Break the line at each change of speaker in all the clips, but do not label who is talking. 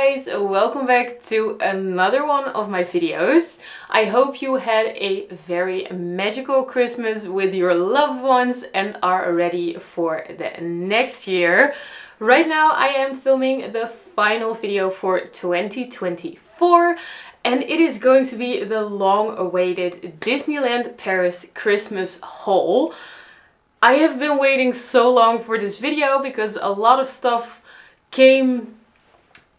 guys, welcome back to another one of my videos. I hope you had a very magical Christmas with your loved ones and are ready for the next year. Right now I am filming the final video for 2024 and it is going to be the long-awaited Disneyland Paris Christmas haul. I have been waiting so long for this video because a lot of stuff came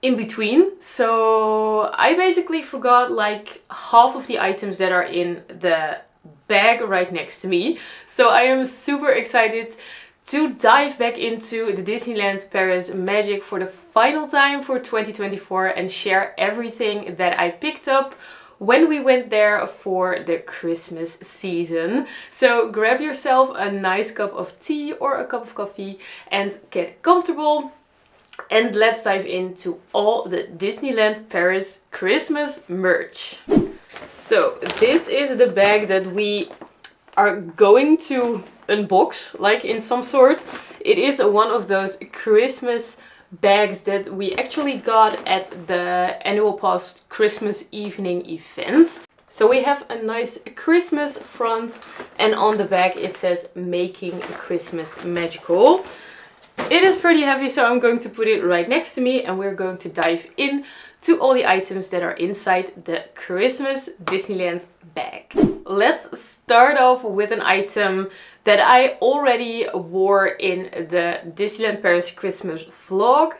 in between. So I basically forgot like half of the items that are in the bag right next to me. So I am super excited to dive back into the Disneyland Paris magic for the final time for 2024 and share everything that I picked up when we went there for the Christmas season. So grab yourself a nice cup of tea or a cup of coffee and get comfortable. And let's dive into all the Disneyland Paris Christmas merch. So this is the bag that we are going to unbox, like in some sort. It is one of those Christmas bags that we actually got at the annual pass Christmas evening event. So we have a nice Christmas front and on the back it says "Making Christmas Magical." It is pretty heavy, so I'm going to put it right next to me and we're going to dive in to all the items that are inside the Christmas Disneyland bag. Let's start off with an item that I already wore in the Disneyland Paris Christmas vlog.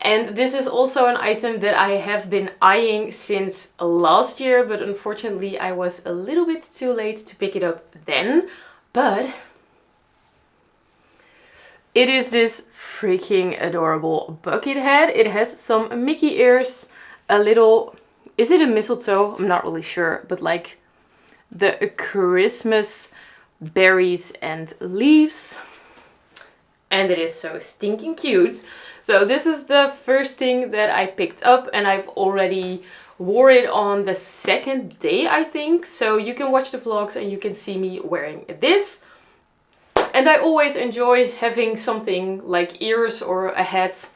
And this is also an item that I have been eyeing since last year, but unfortunately I was a little bit too late to pick it up then. But it is this freaking adorable bucket hat. It has some Mickey ears, a little, is it a mistletoe? I'm not really sure, but like the Christmas berries and leaves. And it is so stinking cute. So this is the first thing that I picked up and I've already wore it on the second day, I think. So you can watch the vlogs and you can see me wearing this. And I always enjoy having something like ears or a hat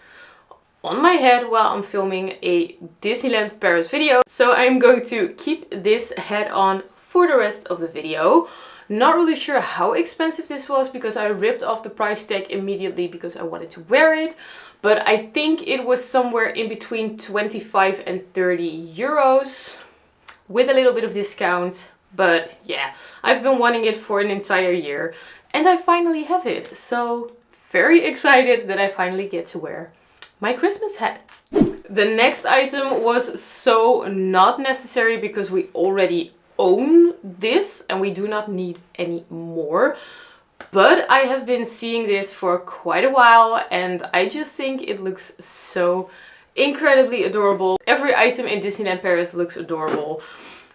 on my head while I'm filming a Disneyland Paris video. So I'm going to keep this hat on for the rest of the video. Not really sure how expensive this was because I ripped off the price tag immediately because I wanted to wear it. But I think it was somewhere in between 25 and 30 euros with a little bit of discount. But yeah, I've been wanting it for an entire year. And I finally have it, so very excited that I finally get to wear my Christmas hat. The next item was so not necessary because we already own this and we do not need any more. But I have been seeing this for quite a while and I just think it looks so incredibly adorable. Every item in Disneyland Paris looks adorable.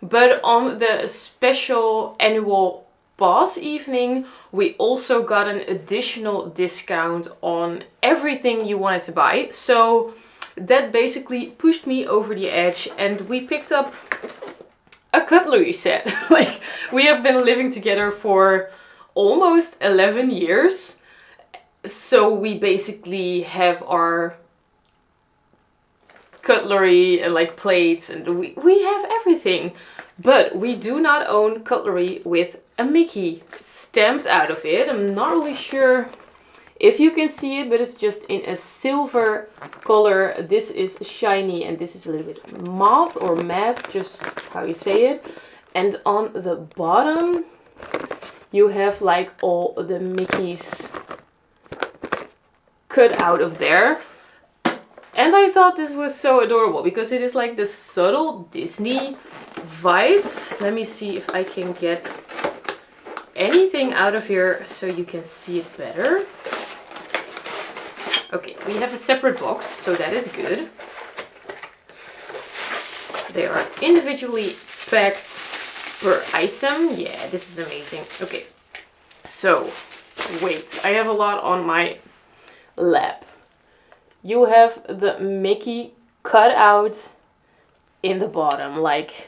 But on the special annual pass evening, we also got an additional discount on everything you wanted to buy. So that basically pushed me over the edge and we picked up a cutlery set. Like, we have been living together for almost 11 years. So we basically have our cutlery and like plates and we have everything. But we do not own cutlery with a Mickey stamped out of it. I'm not really sure if you can see it, but it's just in a silver color. This is shiny and this is a little bit mauve or matte, just how you say it. And on the bottom you have like all the Mickeys cut out of there. And I thought this was so adorable because it is like the subtle Disney vibes. Let me see if I can get anything out of here so you can see it better. Okay, we have a separate box, so that is good. They are individually packed per item. Yeah, this is amazing. Okay, so wait, I have a lot on my lap. You have the Mickey cut out in the bottom. Like,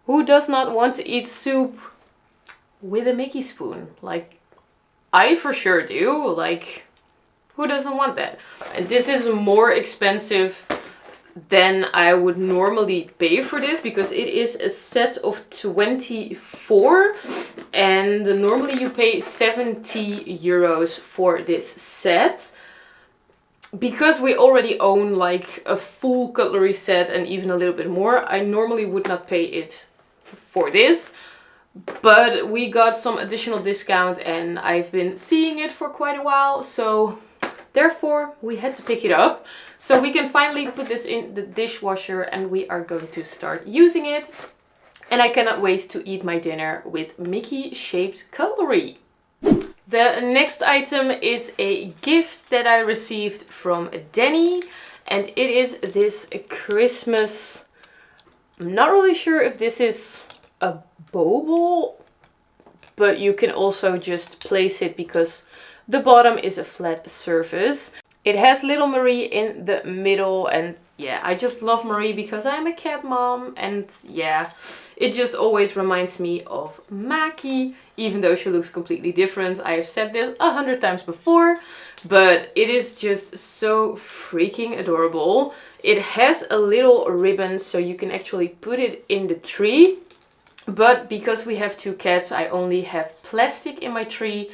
who does not want to eat soup with a Mickey spoon? Like, I for sure do. Like, who doesn't want that? And this is more expensive than I would normally pay for this, because it is a set of 24 and normally you pay 70 euros for this set. Because we already own like a full cutlery set and even a little bit more, I normally would not pay it for this. But we got some additional discount and I've been seeing it for quite a while, so therefore we had to pick it up. So we can finally put this in the dishwasher and we are going to start using it. And I cannot wait to eat my dinner with Mickey shaped cutlery. The next item is a gift that I received from Danny, and it is this Christmas, I'm not really sure if this is a bowl, but you can also just place it because the bottom is a flat surface. It has little Marie in the middle, and yeah, I just love Marie because I'm a cat mom, and yeah, it just always reminds me of Maki, even though she looks completely different. I have said this 100 times before, but it is just so freaking adorable. It has a little ribbon so you can actually put it in the tree, but because we have 2 cats, I only have plastic in my tree.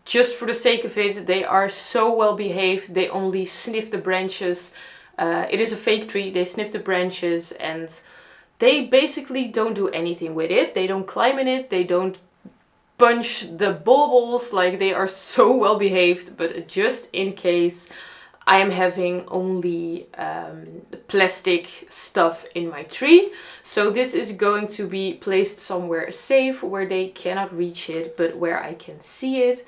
Just for the sake of it, they are so well behaved. They only sniff the branches. It is a fake tree. They sniff the branches and they basically don't do anything with it. They don't climb in it. They don't punch the baubles. Like, they are so well behaved. But just in case, I am having only plastic stuff in my tree. So this is going to be placed somewhere safe where they cannot reach it, but where I can see it.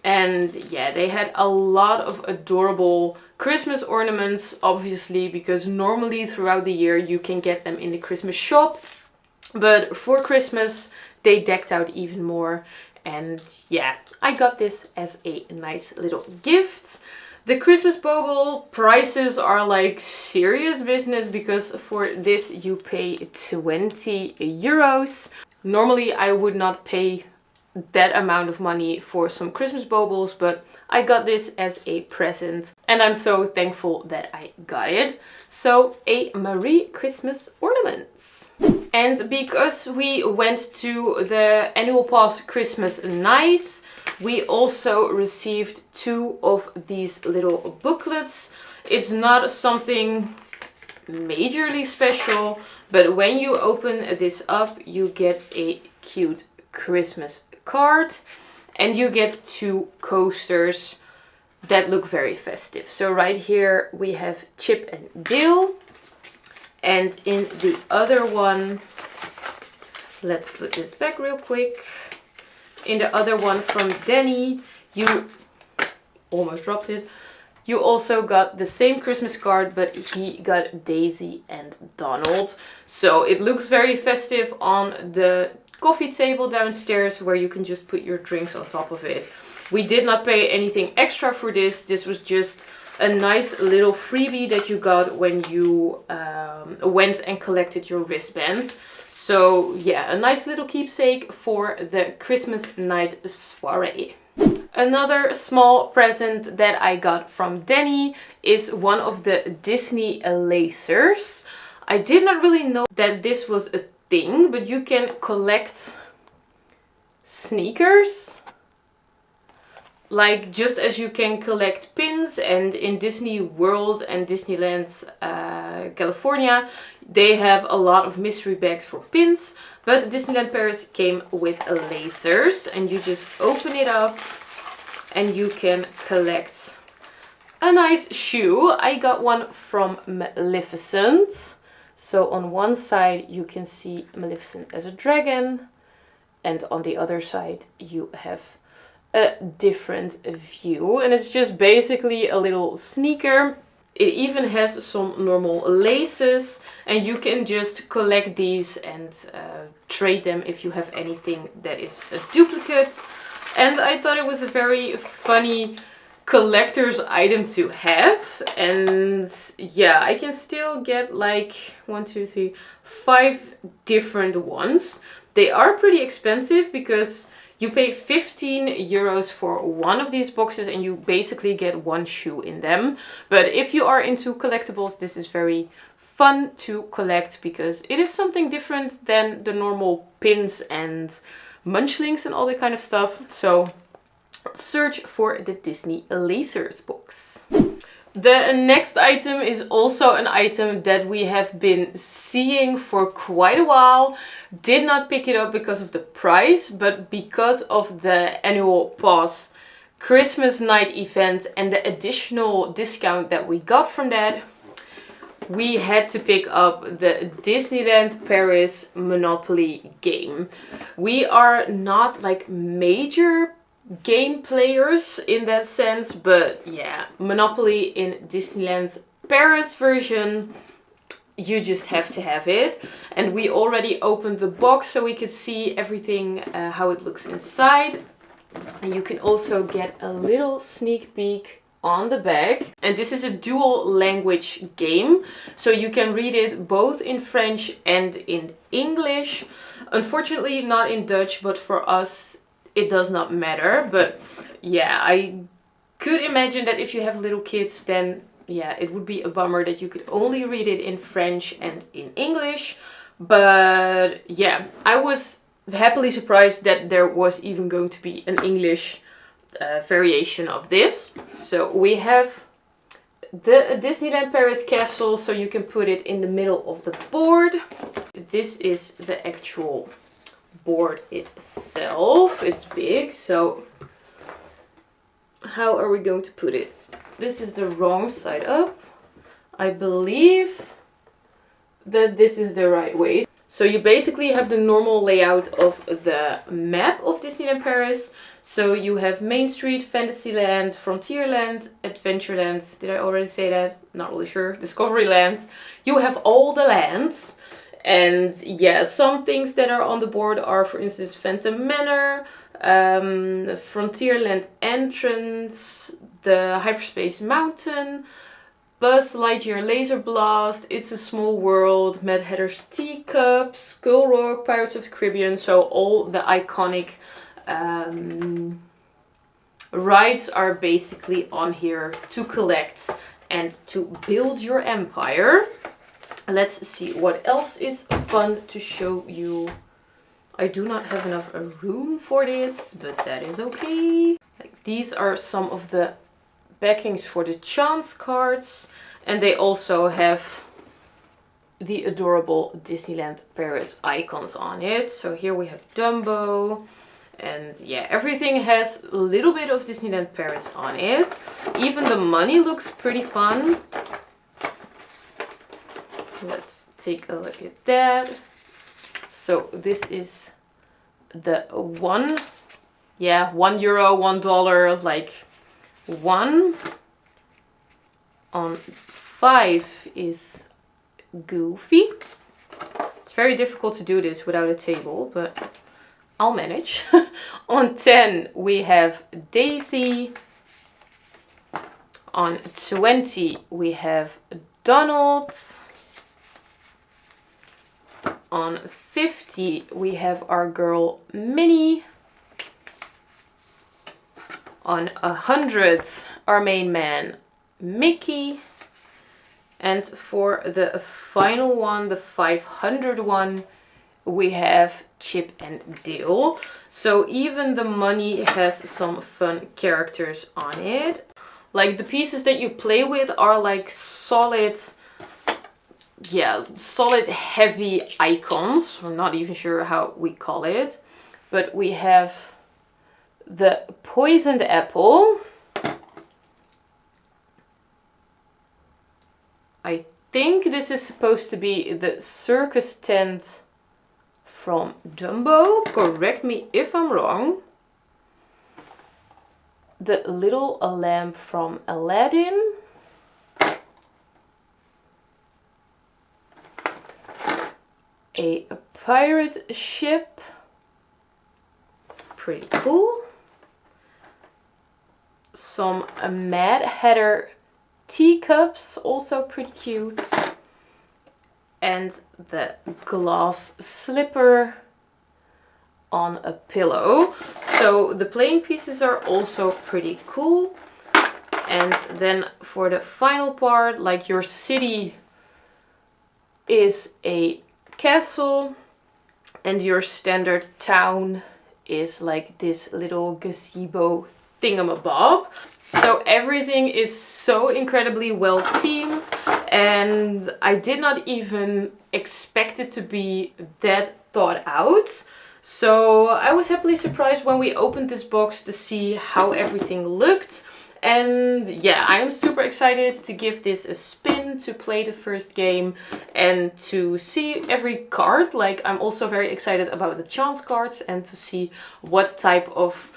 And yeah, they had a lot of adorable Christmas ornaments, obviously, because normally throughout the year you can get them in the Christmas shop. But for Christmas, they decked out even more. And yeah, I got this as a nice little gift. The Christmas bauble prices are like serious business, because for this you pay 20 euros. Normally I would not pay that amount of money for some Christmas baubles, but I got this as a present and I'm so thankful that I got it. So a Marie Christmas ornament. And because we went to the annual pass Christmas night, we also received 2 of these little booklets. It's not something majorly special, but when you open this up, you get a cute Christmas card and you get 2 coasters that look very festive. So right here we have Chip and Dale, and in the other one, let's put this back real quick. In the other one from Danny, you almost dropped it. You also got the same Christmas card, but he got Daisy and Donald. So it looks very festive on the coffee table downstairs, where you can just put your drinks on top of it. We did not pay anything extra for this. This was just a nice little freebie that you got when you went and collected your wristband. So yeah, a nice little keepsake for the Christmas night soiree. Another small present that I got from Danny is one of the Disney lasers. I did not really know that this was a thing, but you can collect sneakers. Like, just as you can collect pins, and in Disney World and Disneyland California, they have a lot of mystery bags for pins, but Disneyland Paris came with lasers, and you just open it up and you can collect a nice shoe. I got one from Maleficent. So on one side you can see Maleficent as a dragon, and on the other side you have a different view, and it's just basically a little sneaker. It even has some normal laces, and you can just collect these and trade them if you have anything that is a duplicate. And I thought it was a very funny collector's item to have. And yeah, I can still get like 1, 2, 3, 5 different ones. They are pretty expensive because You pay 15 euros for one of these boxes and you basically get one shoe in them. But if you are into collectibles, this is very fun to collect because it is something different than the normal pins and munchlings and all that kind of stuff. So search for the Disney Lasers box. The next item is also an item that we have been seeing for quite a while. Did not pick it up because of the price, but because of the annual pass Christmas night event and the additional discount that we got from that, we had to pick up the Disneyland Paris Monopoly game. We are not like major game players in that sense, but yeah, Monopoly in Disneyland Paris version, you just have to have it. And we already opened the box so we could see everything, how it looks inside. And you can also get a little sneak peek on the back. And this is a dual language game, so you can read it both in French and in English. Unfortunately not in Dutch, but for us it does not matter. But yeah, I could imagine that if you have little kids, then yeah, it would be a bummer that you could only read it in French and in English. But yeah, I was happily surprised that there was even going to be an English variation of this. So we have the Disneyland Paris castle, so you can put it in the middle of the board. This is the actual board itself. It's big, so how are we going to put it? This is the wrong side up. I believe that this is the right way. So you basically have the normal layout of the map of Disneyland Paris. So you have Main Street, Fantasyland, Frontierland, Adventureland. Did I already say that? Not really sure. Discoveryland. You have all the lands. And yeah, some things that are on the board are, for instance, Phantom Manor, Frontierland Entrance, the Hyperspace Mountain, Buzz Lightyear Laser Blast, It's a Small World, Mad Hatter's Teacup, Skull Rock, Pirates of the Caribbean. So all the iconic rides are basically on here to collect and to build your empire. Let's see what else is fun to show you. I do not have enough room for this, but that is okay. Like, these are some of the backings for the chance cards, and they also have the adorable Disneyland Paris icons on it. So here we have Dumbo, and yeah, everything has a little bit of Disneyland Paris on it. Even the money looks pretty fun. Let's take a look at that. So this is the €1, $1, like 1 on 5 is Goofy. It's very difficult to do this without a table, but I'll manage. On 10 we have Daisy. On 20 we have Donald. On 50 we have our girl Minnie. On 100 our main man Mickey. And for the final one, the 500 one, we have Chip and Dale. So even the money has some fun characters on it. Like, the pieces that you play with are like solid, solid heavy icons. I'm not even sure how we call it. But we have the poisoned apple. I think this is supposed to be the circus tent from Dumbo. Correct me if I'm wrong. The little lamp from Aladdin. A pirate ship. Pretty cool. Some Mad Hatter teacups, also pretty cute. And the glass slipper on a pillow. So the playing pieces are also pretty cool. And then for the final part, like your city is a castle and your standard town is like this little gazebo thingamabob. So everything is so incredibly well themed, and I did not even expect it to be that thought out. So I was happily surprised when we opened this box to see how everything looked. And yeah, I am super excited to give this a spin, to play the first game and to see every card. Like, I'm also very excited about the chance cards and to see what type of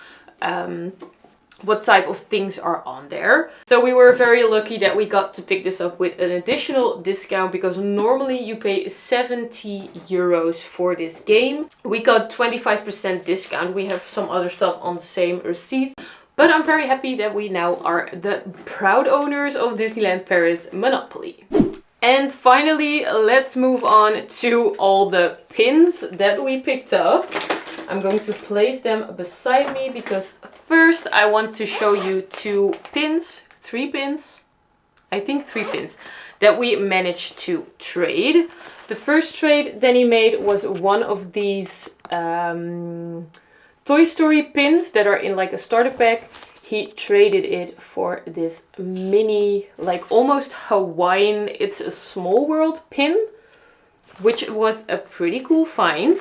things are on there. So we were very lucky that we got to pick this up with an additional discount, because normally you pay 70 euros for this game. We got 25% discount. We have some other stuff on the same receipt. But I'm very happy that we now are the proud owners of Disneyland Paris Monopoly. And finally, let's move on to all the pins that we picked up. I'm going to place them beside me because first I want to show you three pins that we managed to trade. The first trade Danny made was one of these Toy Story pins that are in like a starter pack. He traded it for this mini, like almost Hawaiian, it's a Small World pin, which was a pretty cool find.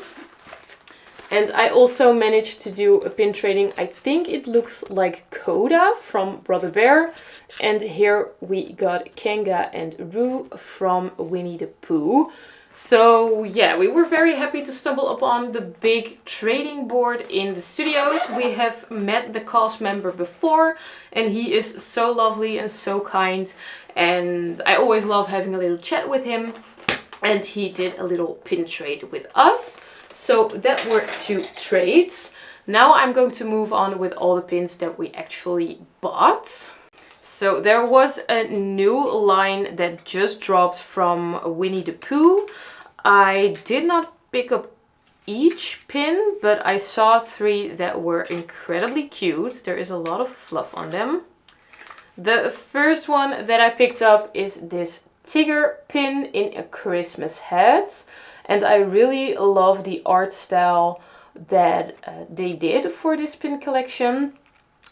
And I also managed to do a pin trading. I think it looks like Coda from Brother Bear. And here we got Kanga and Roo from Winnie the Pooh. So yeah, we were very happy to stumble upon the big trading board in the studios. We have met the cast member before and he is so lovely and so kind. And I always love having a little chat with him. And he did a little pin trade with us. So that were 2 trades. Now I'm going to move on with all the pins that we actually bought. So there was a new line that just dropped from Winnie the Pooh. I did not pick up each pin, but I saw 3 that were incredibly cute. There is a lot of fluff on them. The first one that I picked up is this Tigger pin in a Christmas hat. And I really love the art style that they did for this pin collection.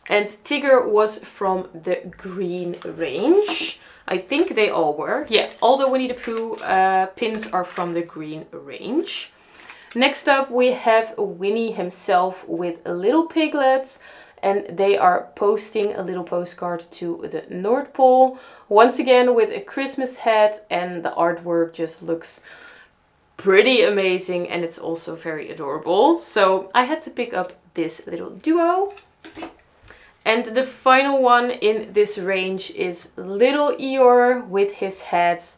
And Tigger was from the green range. I think they all were. Yeah, all the Winnie the Pooh pins are from the green range. Next up we have Winnie himself with little piglets. And they are posting a little postcard to the North Pole. Once again with a Christmas hat, and the artwork just looks pretty amazing and it's also very adorable. So I had to pick up this little duo. And the final one in this range is little Eeyore with his hat.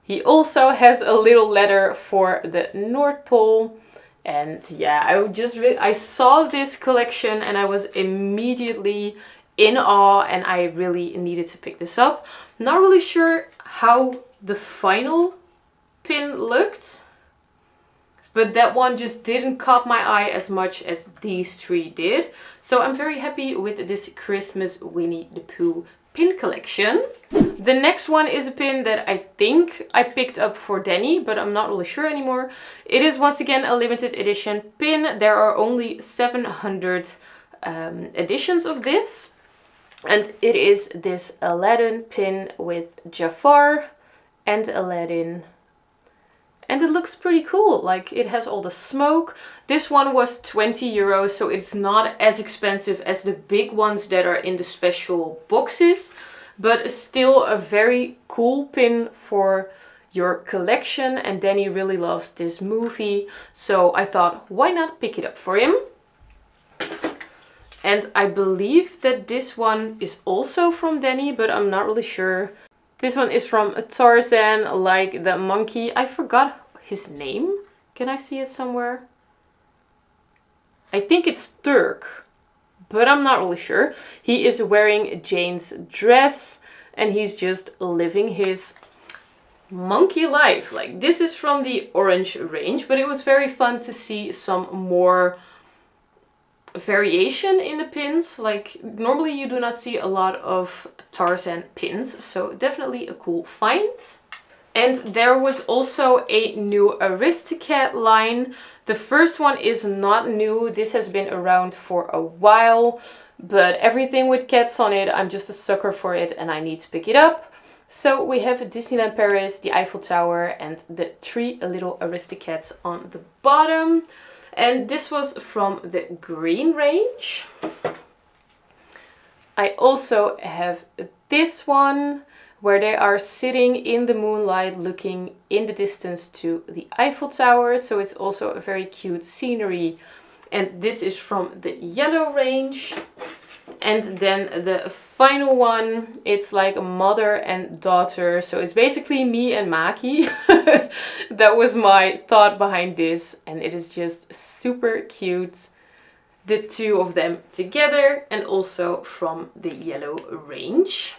He also has a little letter for the North Pole. And yeah, I saw this collection and I was immediately in awe and I really needed to pick this up. Not really sure how the final pin looked, but that one just didn't caught my eye as much as these 3 did. So I'm very happy with this Christmas Winnie the Pooh pin collection. The next one is a pin that I think I picked up for Danny, but I'm not really sure anymore. It is once again a limited edition pin. There are only 700 editions of this. And it is this Aladdin pin with Jafar and Aladdin. And it looks pretty cool, like it has all the smoke. This one was 20 euros, so it's not as expensive as the big ones that are in the special boxes. But still a very cool pin for your collection. And Danny really loves this movie, so I thought, why not pick it up for him? And I believe that this one is also from Danny, but I'm not really sure. This one is from Tarzan, like the monkey. I forgot his name. Can I see it somewhere? I think it's Turk, but I'm not really sure. He is wearing Jane's dress and he's just living his monkey life. Like, this is from the orange range, but it was very fun to see some more variation in the pins. Like normally you do not see a lot of Tarzan pins, so definitely a cool find. And there was also a new Aristocat line. The first one is not new. This has been around for a while, but everything with cats on it, I'm just a sucker for it and I need to pick it up. So we have Disneyland Paris, the Eiffel Tower, and the 3 little Aristocats on the bottom. And this was from the green range. I also have this one, where they are sitting in the moonlight looking in the distance to the Eiffel Tower. So it's also a very cute scenery. And this is from the yellow range. And then the final one, it's like a mother and daughter. So it's basically me and Maki. That was my thought behind this. And it is just super cute. The 2 of them together, and also from the yellow range.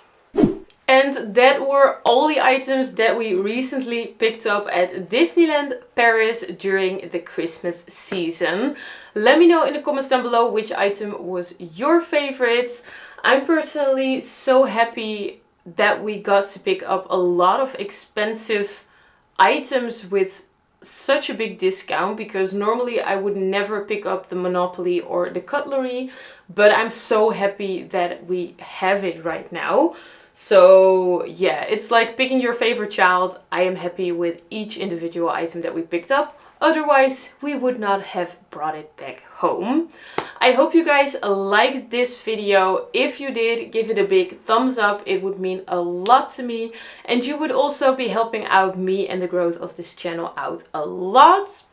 And that were all the items that we recently picked up at Disneyland Paris during the Christmas season. Let me know in the comments down below which item was your favorite. I'm personally so happy that we got to pick up a lot of expensive items with such a big discount, because normally I would never pick up the Monopoly or the cutlery, but I'm so happy that we have it right now. So yeah, it's like picking your favorite child. I am happy with each individual item that we picked up. Otherwise, we would not have brought it back home. I hope you guys liked this video. If you did, give it a big thumbs up. It would mean a lot to me. And you would also be helping out me and the growth of this channel out a lot.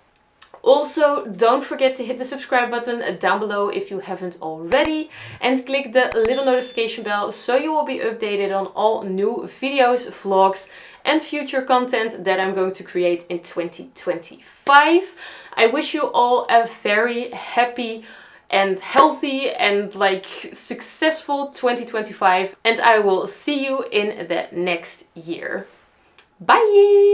Also, don't forget to hit the subscribe button down below if you haven't already, and click the little notification bell so you will be updated on all new videos, vlogs and future content that I'm going to create in 2025. I wish you all a very happy and healthy and like successful 2025, and I will see you in the next year. Bye!